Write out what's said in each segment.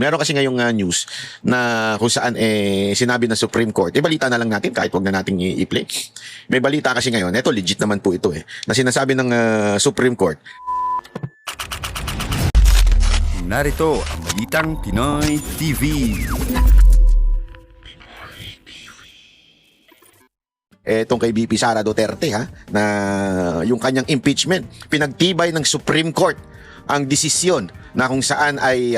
Meron kasi ngayong news na kung saan sinabi ng Supreme Court, balita na lang natin kahit wag na nating i-play. May balita kasi ngayon, eto legit naman po ito na sinasabi ng Supreme Court. Narito ang Balitang Pinoy TV. Etong kay BP Sara Duterte na yung kanyang impeachment, pinagtibay ng Supreme Court ang desisyon na kung saan ay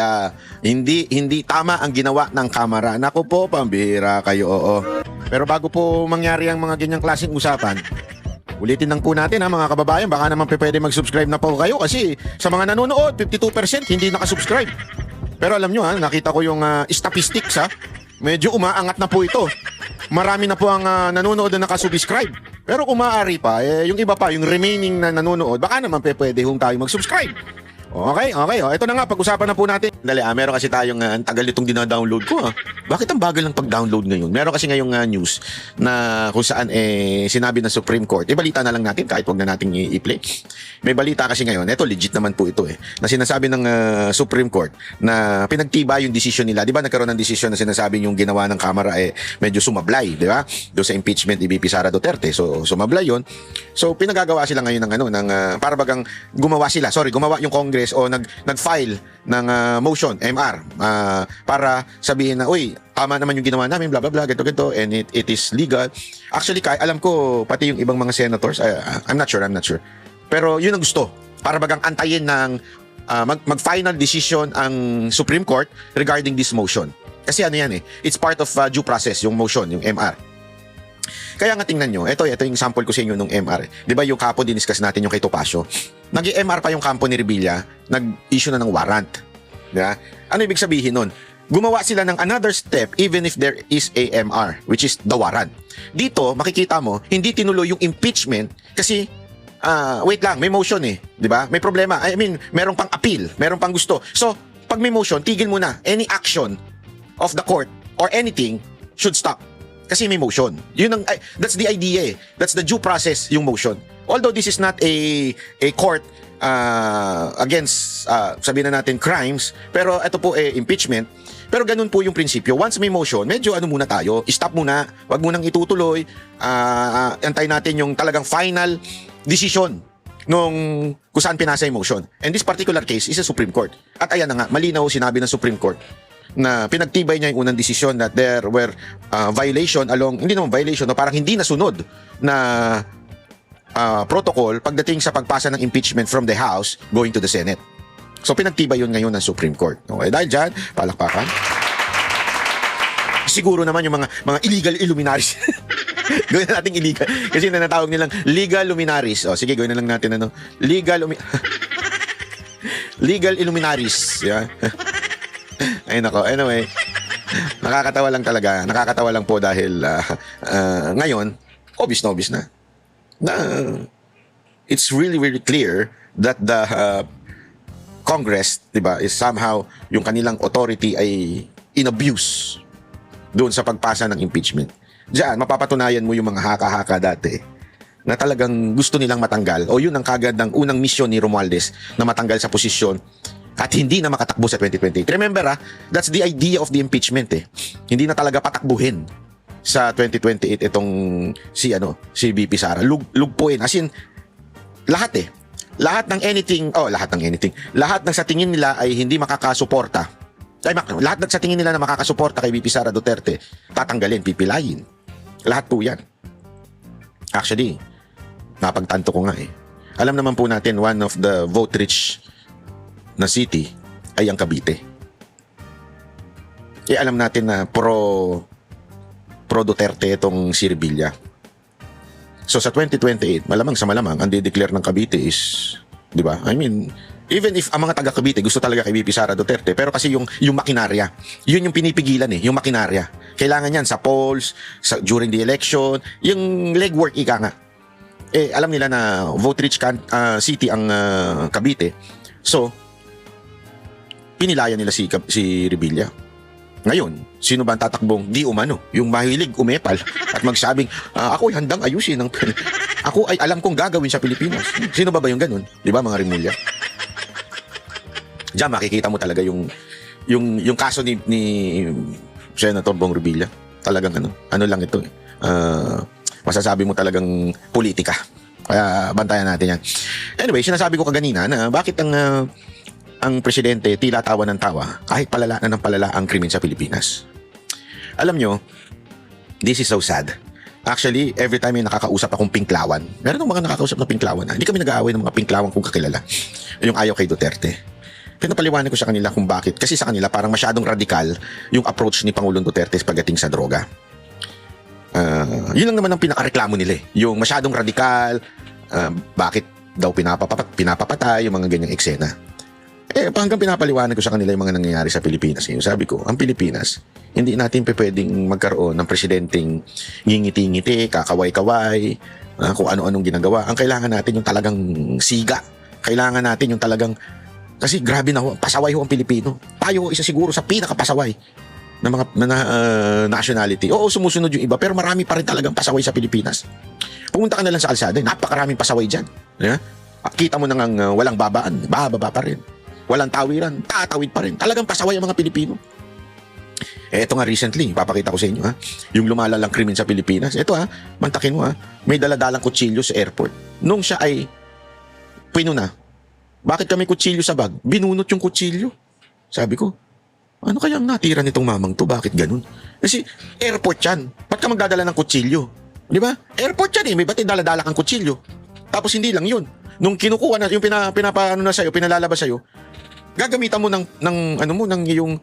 hindi tama ang ginawa ng Kamara. Naku po, pambihira kayo, oo. Pero bago po mangyari ang mga ganyang klaseng usapan, ulitin lang po natin mga kababayan, baka naman pwede mag-subscribe na po kayo kasi sa mga nanonood, 52% hindi nakasubscribe. Pero alam nyo nakita ko yung statistics medyo umaangat na po ito. Marami na po ang nanonood na nakasubscribe. Pero kung maaari pa, yung iba pa, yung remaining na nanonood, baka naman pwede tayo mag-subscribe. Okay. Ito na nga, pag-usapan na po natin. Dali, meron kasi tayong ang tagal nitong dinadownload ko. Bakit ang bagal ng pag-download ngayon? Meron kasi ngayong news na kung saan sinabi ng Supreme Court. Balita na lang natin kahit wag na nating i-play. May balita kasi ngayon, ito legit naman po ito na sinasabi ng Supreme Court na pinagtiba yung desisyon nila. Di ba nagkaroon ng desisyon na sinasabi yung ginawa ng Kamara medyo sumablay, di ba? Doon sa impeachment ni BP Sara Duterte. So sumablay yun. So pinagagawa sila ngayon ng para bagang gumawa yung Congress o nag-file ng motion, MR, para sabihin na, uy, tama naman yung ginawa namin, blah, blah, blah, ganito, and it is legal. Actually, alam ko, pati yung ibang mga senators, I'm not sure. Pero yun ang gusto. Para bagang antayin ng mag-final decision ang Supreme Court regarding this motion. Kasi it's part of due process, yung motion, yung MR. Kaya nga tingnan nyo, ito yung sample ko sa inyo nung MR. Di ba yung kapo diniscuss natin yung kay Topacio? Nag-MR pa yung kampo ni Revilla, nag-issue na ng warrant. Diba? Ano ibig sabihin nun? Gumawa sila ng another step even if there is a MR, which is the warrant. Dito, makikita mo, hindi tinuloy yung impeachment kasi, wait lang, may motion di ba? May problema. I mean, merong pang appeal, merong pang gusto. So, pag may motion, tigil muna. Any action of the court or anything should stop. Kasi may motion. That's the idea That's the due process, yung motion. Although this is not a court against, sabihin na natin, crimes, pero ito po impeachment. Pero ganun po yung prinsipyo. Once may motion, medyo muna tayo, stop muna, wag munang itutuloy, antay natin yung talagang final decision nung kung saan pinasa yung motion. And this particular case is a Supreme Court. At ayan na nga, malinaw sinabi ng Supreme Court na pinagtibay niya yung unang desisyon that there were hindi naman violation, parang hindi nasunod na protocol pagdating sa pagpasa ng impeachment from the House going to the Senate. So pinagtibay yun ngayon ng Supreme Court. Okay, dahil dyan, palakpakan. Siguro naman yung mga illegal illuminaries. Gawin na natin illegal. Kasi natawag nilang legal luminaries. Sige, gawin na lang natin legal illuminaries. Yeah. Ay nako, anyway, nakakatawa lang talaga. Nakakatawa lang po dahil ngayon, obvious na. It's really, really clear that the Congress, diba, is somehow yung kanilang authority ay in-abuse doon sa pagpasa ng impeachment. Diyan, mapapatunayan mo yung mga haka-haka dati na talagang gusto nilang matanggal o yun ang kagad ng unang misyon ni Romualdez na matanggal sa posisyon at hindi na makatakbo sa 2028. Remember that's the idea of the impeachment Hindi na talaga patakbuhin sa 2028 itong si BP Sara. Lugpuin. As in, lahat lahat ng sa tingin nila ay hindi makakasuporta. Lahat ng sa tingin nila na makakasuporta kay BP Sara Duterte, tatanggalin, pipilayin. Lahat po yan. Actually, napagtanto ko nga Alam naman po natin, one of the vote-rich na city ay ang Cavite. Alam natin na pro Duterte itong si Revilla. So sa 2028, malamang ang de-declare ng Cavite is, di ba? I mean, even if ang mga taga Cavite gusto talaga kay BP Sara Duterte, pero kasi yung makinarya, yun yung pinipigilan yung makinarya. Kailangan yan sa polls, during the election, yung legwork ika nga. Alam nila na vote-rich city ang Cavite. So, pinilayan nila si Revilla. Ngayon, sino ba ang tatakbong di umano? Yung mahilig umepal at magsabing, ako ay handang ayusin. Ako ay alam kong gagawin sa Pilipinas. Sino ba yung ganun? Di ba mga Rimulya? Diyan makikita mo talaga yung yung kaso ni Senator Bong Revilla, talagang ano lang ito eh. Masasabi mo talagang politika. Kaya bantayan natin yan. Anyway, sinasabi ko kaganina na bakit ang presidente tila tawa ng tawa kahit palala na ng palala ang krimen sa Pilipinas. Alam nyo, this is so sad. Actually, every time may nakakausap akong pinklawan, meron akong mga nakakausap na pinklawan. Hindi kami nag-aaway ng mga pinklawan kung kakilala. Yung ayaw kay Duterte. Pinapaliwanag ko sa kanila kung bakit. Kasi sa kanila parang masyadong radikal yung approach ni Pangulong Duterte pagdating sa droga. Yun lang naman ang pinakareklamo nila eh. Yung masyadong radikal, bakit daw pinapapatay, yung mga ganyang eksena. Hanggang pinapaliwanag ko sa kanila yung mga nangyayari sa Pilipinas. Yung sabi ko, ang Pilipinas, hindi natin pwedeng magkaroon ng presidenteng ngingiti-ngiti, kakaway-kaway, kung ano-anong ginagawa. Ang kailangan natin yung talagang siga. Kailangan natin yung talagang, kasi grabe na ho, pasaway ho ang Pilipino. Tayo isa siguro sa pinakapasaway na mga nationality. Oo, sumusunod yung iba, pero marami pa rin talagang pasaway sa Pilipinas. Pumunta ka na lang sa kalsada, napakaraming pasaway dyan. Yeah? Kita mo nang walang babaan, bababa pa rin. Walang tawiran, tatawid pa rin. Talagang pasaway ang mga Pilipino. Ito nga recently, papakita ko sa inyo yung lumalalang krimen sa Pilipinas. Ito mantakin mo may daladalang kutsilyo sa airport. Nung siya ay pinuna, bakit kami kutsilyo sa bag? Binunot yung kutsilyo. Sabi ko, ano kayang natira nitong mamang to? Bakit ganun? Kasi airport yan. Ba't ka magdadala ng kutsilyo? Di ba? Airport yan may ba't daladala kang kutsilyo? Tapos hindi lang yun. Nung kinukuha na, yung pinapaano na sa'yo, pinalalabas sa'yo, gagamitan mo ng iyong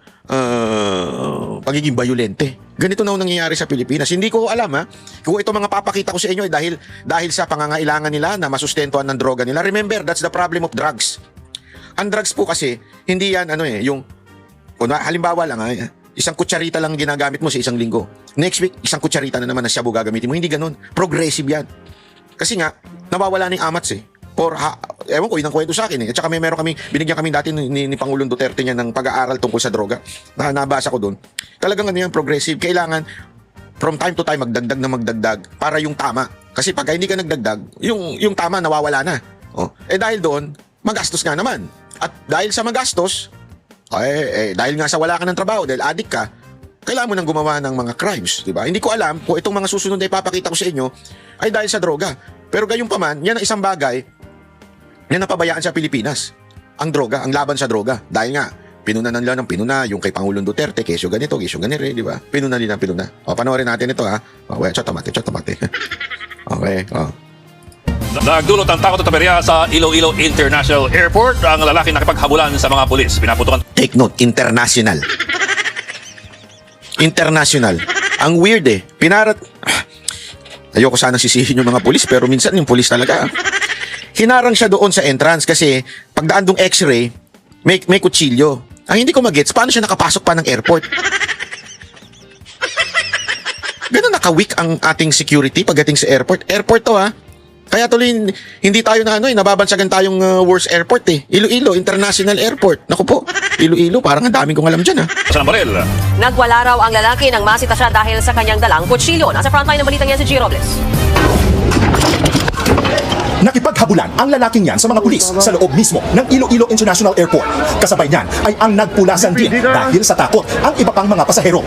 pagiging bayolente. Ganito na nangyayari sa Pilipinas. Hindi ko alam kung ito mga papakita ko sa inyo dahil sa pangangailangan nila na masustentuhan ng droga nila. Remember, that's the problem of drugs. Ang drugs po kasi, hindi yan yung halimbawa lang isang kutsarita lang ginagamit mo sa isang linggo. Next week, isang kutsarita na naman na shabu gagamitin mo. Hindi ganun. Progressive yan. Kasi nga, nawawala na yung amats ewan ko, inang kwento sa akin At saka binigyan kami dati ni Pangulong Duterte niya ng pag-aaral tungkol sa droga. Nabasa ko doon. Talagang yan, progressive. Kailangan, from time to time, magdagdag para yung tama. Kasi pag hindi ka nagdagdag, yung tama nawawala na. Dahil doon, magastos nga naman. At dahil sa magastos, dahil nga sa wala ka ng trabaho, dahil addict ka, kailangan mo nang gumawa ng mga crimes, di ba? Hindi ko alam kung itong mga susunod na ipapakita ko sa inyo ay dahil sa droga. Pero gayon pa man, yan ang isang bagay na napabayaan sa Pilipinas. Ang droga, ang laban sa droga. Dahil nga, pinuna ng pinuna, yung kay Pangulong Duterte, kesyo ganito, di ba? Pinuna din ang pinuna. Panoorin natin ito chotomate. Okay, Nagdulot ng takot at aberya sa Iloilo International Airport ang lalaki nakipaghabulan sa mga pulis. Pinaputukan. Take note, international. International. Ang weird ayoko sana sisihin yung mga pulis, pero minsan yung pulis talaga. Hinarang siya doon sa entrance kasi pagdaan dong x-ray, may kutsilyo. Ang hindi ko magets, paano siya nakapasok pa ng airport? Ganun naka-weak ang ating security pagdating sa airport. Airport to Kaya tuloy, hindi tayo nababansagan tayong worst airport Iloilo International Airport. Naku po, Iloilo, parang ang daming kong alam dyan Sa baril. Nagwala raw ang lalaki nang masita siya dahil sa kanyang dalang kutsilyo. Nasa frontline ng balitang yan si G. Robles. Nakipaghabulan ang lalaking yan sa mga pulis sa loob mismo ng Iloilo International Airport. Kasabay niyan ay ang nagpulasan din dahil sa takot ang iba pang mga pasahero.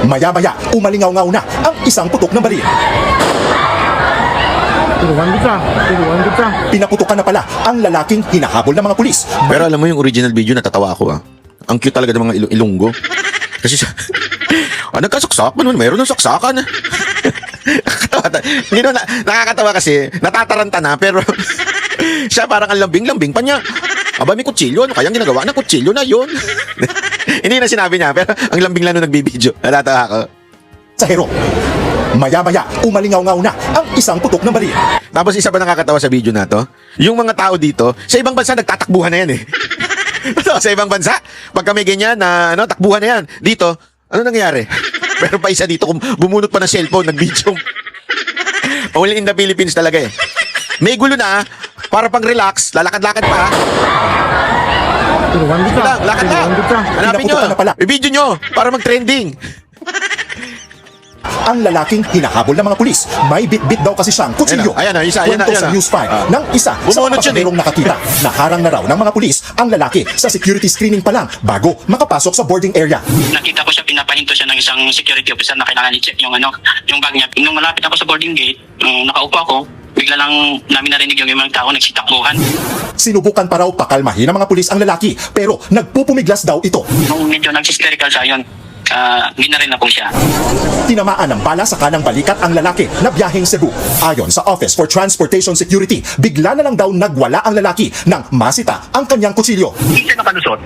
Maya-maya, umalingaw-ngaw na ang isang putok ng baril. Pinaputukan na pala ang lalaking hinahabol ng mga pulis. Pero alam mo yung original video, natatawa ako Ang cute talaga ng mga Ilonggo. Kasi siya, nagkasaksak, mayroon ng saksakan Hindi nakakatawa kasi, natataranta na, pero siya parang ang lambing-lambing pa niya. Aba, may kutsilyo, ano kayang ginagawa na kutsilyo na yun? Hindi na sinabi niya, pero ang lambing lang nung nagbibideo. Natatawa ako. Sa hero. Maya-maya, umalingaw-ngaw na ang isang putok ng baril. Tapos isa pa nakakatawa sa video na to, yung mga tao dito, sa ibang bansa nagtatakbuhan na yan sa ibang bansa, pag kami ganyan na takbuhan na yan. Dito, ano nangyayari? Pero pa isa dito, bumunot pa ng cellphone, nag-video. Only in the Philippines talaga May gulo na, para pang relax, lalakad-lakad pa lakad na. Hanapin nyo, i-video nyo, para mag-trending. Ang lalaking hinahabol ng mga pulis, may bit-bit daw kasi siyang kutsilyo. Ayan na, isa, Kwento ayan na, sa ayan na. News 5 ng isa sa Bumunot mga yun eh. pasaherong nakakita na harang na raw ng mga pulis ang lalaki sa security screening pa lang bago makapasok sa boarding area. Nakita ko siya, pinapahinto siya ng isang security officer na kailangan i-check yung yung bag niya. Nung malapit ako sa boarding gate, nakaupo ako, bigla lang namin narinig yung mga tao nagsitakbuhan. Sinubukan pa raw pakalmahin ng mga pulis ang lalaki pero nagpupumiglas daw ito. Nung medyo nagsisterical siya yun, ginarin na po siya. Tinamaan ng bala sa kanang balikat ang lalaki na biyaheng Cebu. Ayon sa Office for Transportation Security, bigla na lang daw nagwala ang lalaki nang masita ang kanyang kutsilyo. Hindi siya nakalusot.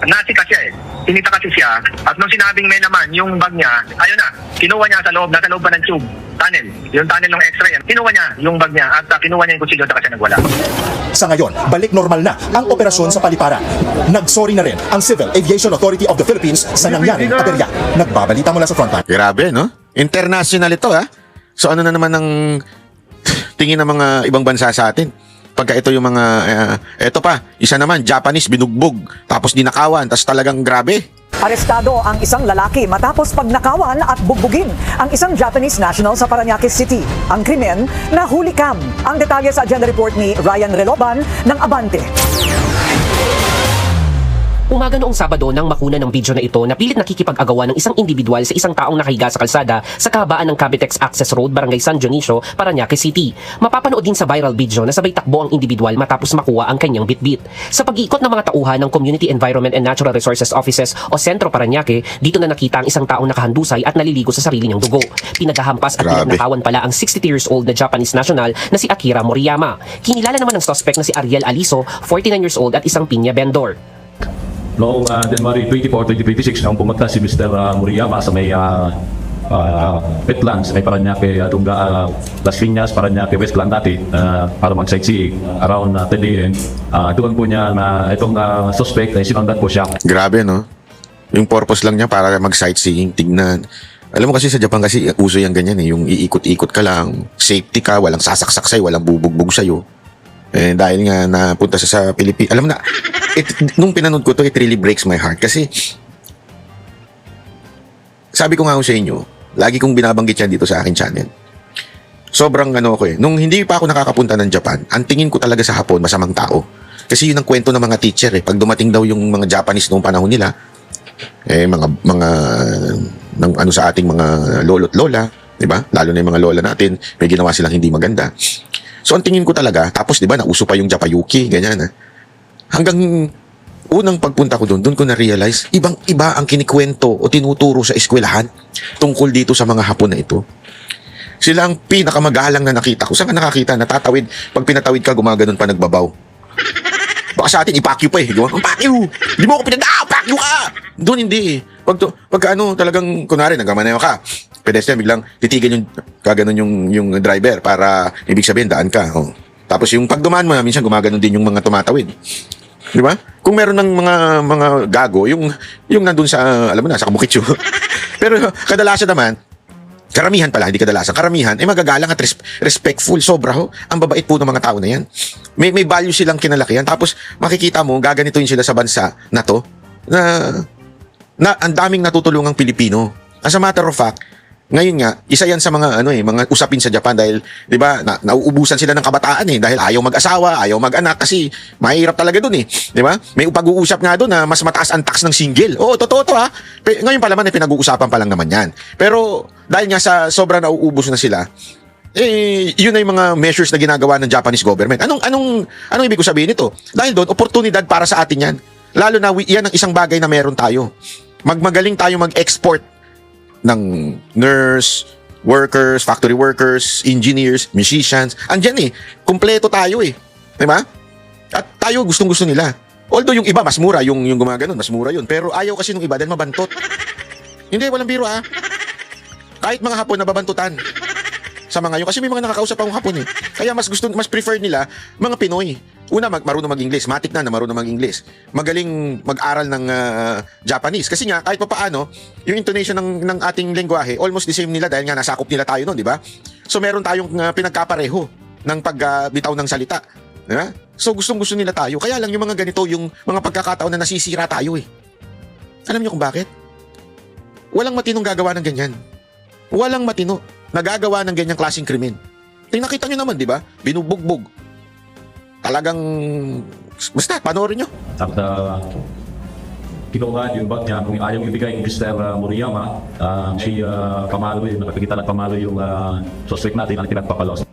Nasika siya eh. Tinita kasi siya. At nung sinabing may naman, yung bag niya, ayun na, kinuha niya sa loob, nasa loob pa ng tube. Tunnel. Yung tunnel ng x-ray. Kinuha niya yung bag niya at kinuha niya yung kutsilyo at siya nagwala. Sa ngayon, balik normal na ang operasyon sa paliparan. Nagsorry na rin ang Civil Aviation Authority of the Philippines sa nangyaring aberya. Nagbabalita mula sa frontline. Grabe, no? International ito, ha? So ano na naman ang tingin ng mga ibang bansa sa atin? Pagka ito yung mga, eto pa, isa naman, Japanese, binugbog, tapos dinakawan, tapos talagang grabe. Arestado ang isang lalaki matapos pagnakawan at bugbugin ang isang Japanese national sa Parañaque City. Ang krimen, nahuli kam. Ang detalye sa agenda report ni Ryan Reloban ng Abante. Umaga noong Sabado nang makuna ng video na ito na pilit nakikipag-agawan ng isang individual sa isang taong nakahiga sa kalsada sa kahabaan ng Cavitex Access Road, Barangay San Dionisio, Parañaque City. Mapapanood din sa viral video na sabay takbo ang individual matapos makuha ang kanyang bitbit. Sa pag-iikot ng mga tauhan ng Community Environment and Natural Resources Offices o Sentro Parañaque, dito na nakita ang isang taong nakahandusay at naliligo sa sarili niyang dugo. Pinaghahampas at Grabe. pinagnakawan pala ang 62 years old na Japanese national na si Akira Moriyama. Kinilala naman ng suspect na si Ariel Aliso, 49 years old at isang pinya vendor. Noong January 24, 2026, nang pumunta si Mr. Moriyama sa may wetlands, may Parañaque, Las Piñas, Parañaque, Westland natin para mag-sightseeing around 10 a.m. Doon po niya na itong suspect ay sinundan po siya. Grabe, no? Yung purpose lang niya para mag-sightseeing, tignan. Alam mo kasi sa Japan kasi uso yung ganyan eh, yung iikot-ikot ka lang, safety ka, walang sasaksak sa'yo, walang bubugbog sa'yo. Eh, dahil nga napunta sa Pilipinas, alam mo na, nung pinanood ko to, it really breaks my heart. Kasi, sabi ko nga sa inyo, lagi kong binabanggit yan dito sa akin channel. Sobrang ano ko eh. Nung hindi pa ako nakakapunta ng Japan, ang tingin ko talaga sa Hapon, masamang tao. Kasi yun ang kwento ng mga teacher eh. Pag dumating daw yung mga Japanese noong panahon nila, eh, mga ng ano sa ating mga lolo't lola, di ba? Lalo na yung mga lola natin, may ginawa silang hindi maganda. So, ang tingin ko talaga, tapos di ba, nauso pa yung Japayuki, ganyan. Hanggang unang pagpunta ko doon ko na-realize, ibang-iba ang kinikwento o tinuturo sa eskwelahan tungkol dito sa mga Hapon na ito. Sila ang pinakamagalang na nakita ko. Saan ka nakakita? Natatawid. Pag pinatawid ka, gumaganon pa nagbabaw. Baka sa atin, ipakyu pa eh. Ang pakyu! Di mo ako pinagdaaw! Pakyu ka! Doon hindi eh. Pagka ano, talagang, kunwari, nagkamanayo ka. Pedestrian, biglang titigan yung kaganon yung driver para ibig sabihin daan ka. Oh. Tapos yung pagdumaan mo, minsan gumaganon din yung mga tumatawid. Di ba? Kung meron ng mga gago, yung nandun sa, alam mo na, sa Kabukitsu. Pero kadalasan naman, karamihan pala, hindi kadalasan, karamihan, magagalang at respectful, sobra ho. Ang babait po ng mga tao na yan. May value silang kinalakihan. Tapos makikita mo, gaganituin sila sa bansa na to, na ang daming natutulungang Pilipino. As a matter of fact, ngayon nga, isa yan sa mga mga usapin sa Japan dahil 'di ba, nauubusan sila ng kabataan dahil ayaw mag-asawa, ayaw mag-anak kasi mahirap talaga doon 'di ba? May pag-uusap nga doon na mas mataas ang tax ng single. Oo, totoo to ha. Ngayon pa naman pinag-uusapan pa lang naman 'yan. Pero dahil nga sa sobrang nauubos na sila, yun ay mga measures na ginagawa ng Japanese government. Anong ibig ko sabihin nito? Dahil doon oportunidad para sa atin 'yan. Lalo na yan ang isang bagay na meron tayo. Magaling tayo mag-export ng nurse, workers, factory workers, engineers, musicians. Andyan kumpleto tayo diba? At tayo gustong-gusto nila. Although yung iba mas mura, yung gumaganon, mas mura yun. Pero ayaw kasi nung iba dahil mabantot. Hindi, walang biro Kahit mga Hapon na babantutan sa mga yun. Kasi may mga nakakausap akong Hapon Kaya mas prefer nila mga Pinoy. Una, marunong mag-Ingles. Matik na marunong mag-Ingles. Magaling mag-aral ng Japanese. Kasi nga, kahit pa paano, yung intonation ng ating lengguwahe, almost the same nila dahil nga nasakop nila tayo nun, di ba? So, meron tayong pinagkapareho ng pagbitaw ng salita. Di ba? So, gustong-gusto nila tayo. Kaya lang yung mga ganito, yung mga pagkakataon na nasisira tayo Alam niyo kung bakit? Walang matinong gagawa ng ganyan. walang matino nagagawa ng ganyang klaseng krimen. Nakita nyo naman, di ba? Binubugbog. Talagang, basta, panoorin nyo. At kinuha yung bag niya, kung ayaw ibigay ni Mr. Muriyama, si Kamalo, nakapagkita ng Kamalo yung suspect natin ang pinagpapalos.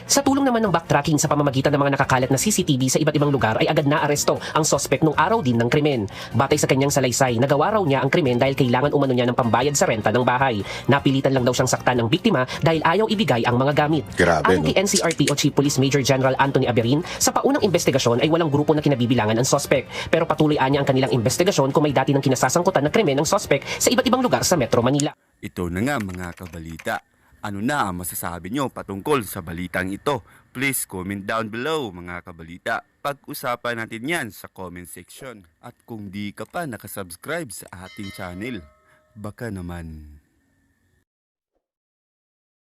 Sa tulong naman ng backtracking sa pamamagitan ng mga nakakalat na CCTV sa iba't ibang lugar ay agad naaresto ang sospek nung araw din ng krimen. Batay sa kanyang salaysay, nagawa raw niya ang krimen dahil kailangan umano niya ng pambayad sa renta ng bahay. Napilitan lang daw siyang saktan ng biktima dahil ayaw ibigay ang mga gamit. Grabe, Ayon no? kay NCRPO Chief Police Major General Anthony Aberin, sa paunang investigasyon ay walang grupo na kinabibilangan ang sospek. Pero patuloy niya ang kanilang investigasyon kung may dati ng kinasasangkutan na krimen ng sospek sa iba't ibang lugar sa Metro Manila. Ito na nga mga kabalita. Ano na ang masasabi nyo patungkol sa balitang ito? Please comment down below mga kabalita. Pag-usapan natin yan sa comment section. At kung di ka pa nakasubscribe sa ating channel, baka naman